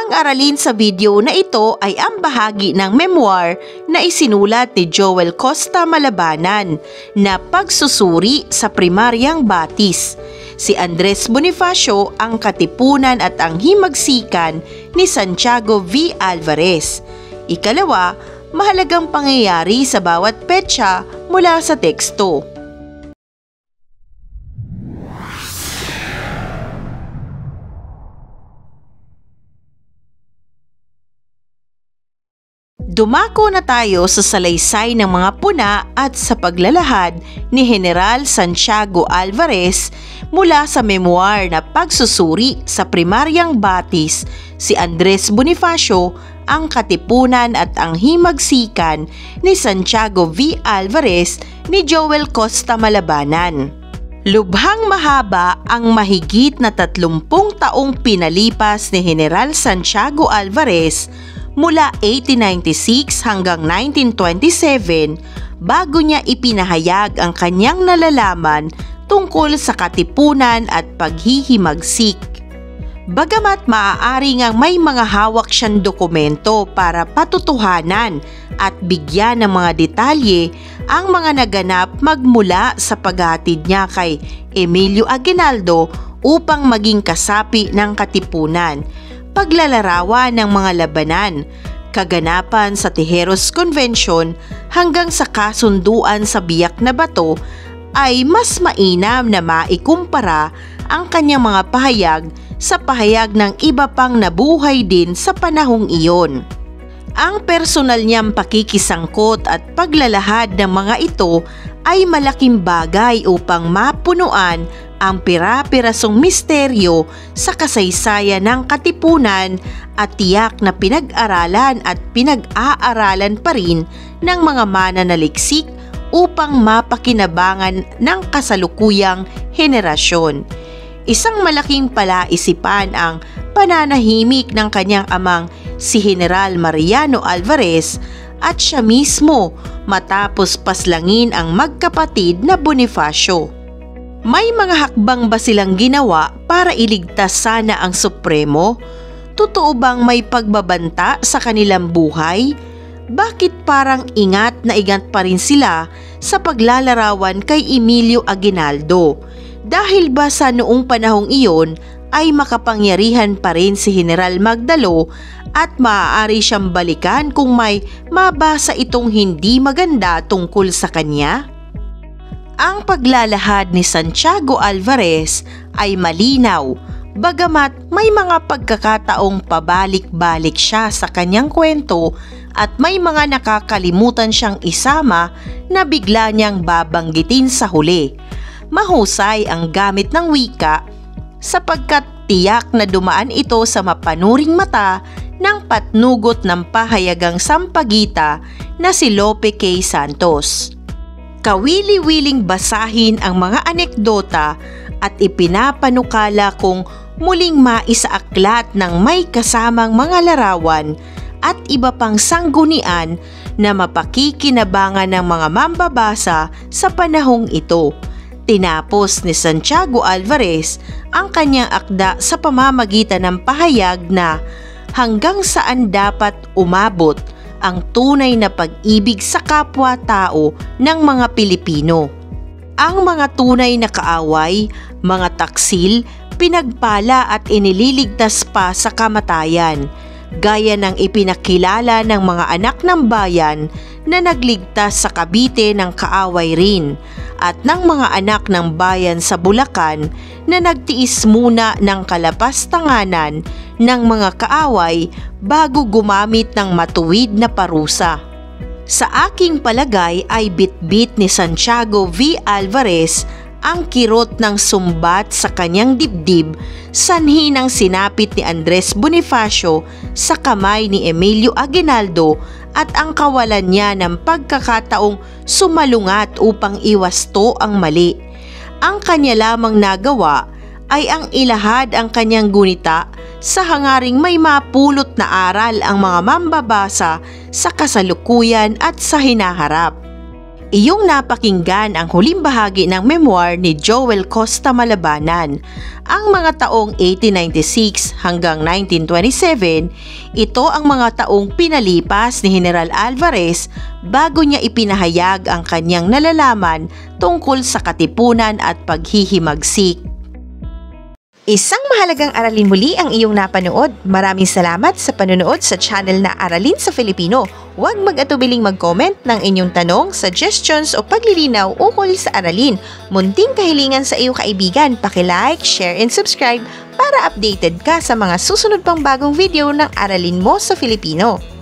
Ang aralin sa video na ito ay ang bahagi ng memoir na isinulat ni Joel Costa Malabanan na Pagsusuri sa Primaryang Batis. Si Andres Bonifacio ang katipunan at ang himagsikan ni Santiago V. Alvarez. Ikalawa, mahalagang pangyayari sa bawat petsa mula sa teksto. Dumako na tayo sa salaysay ng mga puna at sa paglalahad ni General Santiago Alvarez mula sa memoir na Pagsusuri sa Primaryang Batis. Si Andres Bonifacio ang katipunan at ang himagsikan ni Santiago V. Alvarez ni Joel Costa Malabanan. Lubhang mahaba ang mahigit na 30 taong pinalipas ni General Santiago Alvarez mula 1896 hanggang 1927 bago niya ipinahayag ang kanyang nalalaman tungkol sa katipunan at paghihimagsik. Bagamat maaari ngang may mga hawak siyang dokumento para patutuhanan at bigyan ng mga detalye ang mga naganap magmula sa paghatid niya kay Emilio Aguinaldo upang maging kasapi ng katipunan, paglalarawan ng mga labanan, kaganapan sa Tijeros Convention hanggang sa kasunduan sa Biak na Bato, ay mas mainam na maikumpara ang kanyang mga pahayag sa pahayag ng iba pang nabuhay din sa panahong iyon. Ang personal niyang pakikisangkot at paglalahad ng mga ito ay malaking bagay upang mapunuan ang pira-pirasong misteryo sa kasaysayan ng katipunan at tiyak na pinag-aralan at pinag-aaralan pa rin ng mga mananaliksik upang mapakinabangan ng kasalukuyang henerasyon. Isang malaking palaisipan ang pananahimik ng kanyang amang si General Mariano Alvarez at siya mismo matapos paslangin ang magkapatid na Bonifacio. May mga hakbang ba silang ginawa para iligtas sana ang Supremo? Totoo bang may pagbabanta sa kanilang buhay? Bakit parang ingat na ingat pa rin sila sa paglalarawan kay Emilio Aguinaldo? Dahil ba sa noong panahong iyon ay makapangyarihan pa rin si General Magdalo at maaari siyang balikan kung may mabasa itong hindi maganda tungkol sa kanya? Ang paglalahad ni Santiago Alvarez ay malinaw, bagamat may mga pagkakataong pabalik-balik siya sa kanyang kwento at may mga nakakalimutan siyang isama na bigla niyang babanggitin sa huli. Mahusay ang gamit ng wika sapagkat tiyak na dumaan ito sa mapanuring mata ng patnugot ng pahayagang sampagita na si Lope K. Santos. Kawili-wiling basahin ang mga anekdota at ipinapanukala kung muling maisaaklat ng may kasamang mga larawan at iba pang sanggunian na mapakikinabangan ng mga mambabasa sa panahong ito. Tinapos ni Santiago Alvarez ang kanyang akda sa pamamagitan ng pahayag na hanggang saan dapat umabot ang tunay na pag-ibig sa kapwa-tao ng mga Pilipino. Ang mga tunay na kaaway, mga taksil, pinagpala at inililigtas pa sa kamatayan, gaya ng ipinakilala ng mga anak ng bayan na nagligtas sa Cavite ng kaaway rin, at ng mga anak ng bayan sa Bulacan na nagtiis muna ng kalapastanganan ng mga kaaway bago gumamit ng matuwid na parusa. Sa aking palagay ay bitbit ni Santiago V. Alvarez ang kirot ng sumbat sa kanyang dibdib, sanhi ng sinapit ni Andres Bonifacio sa kamay ni Emilio Aguinaldo at ang kawalan niya ng pagkakataong sumalungat upang iwasto ang mali. Ang kanya lamang nagawa ay ang ilahad ang kanyang gunita sa hangaring may mapulot na aral ang mga mambabasa sa kasalukuyan at sa hinaharap. Iyong napakinggan ang huling bahagi ng memoir ni Joel Costa Malabanan. Ang mga taong 1896 hanggang 1927, ito ang mga taong pinalipas ni General Alvarez bago niya ipinahayag ang kanyang nalalaman tungkol sa katipunan at paghihimagsik. Isang mahalagang aralin muli ang iyong napanood. Maraming salamat sa panonood sa channel na Aralin sa Filipino. Huwag mag-atubiling mag-comment ng inyong tanong, suggestions o paglilinaw ukol sa aralin. Munting kahilingan sa iyong kaibigan, paki-like, share and subscribe para updated ka sa mga susunod pang bagong video ng Aralin mo sa Filipino.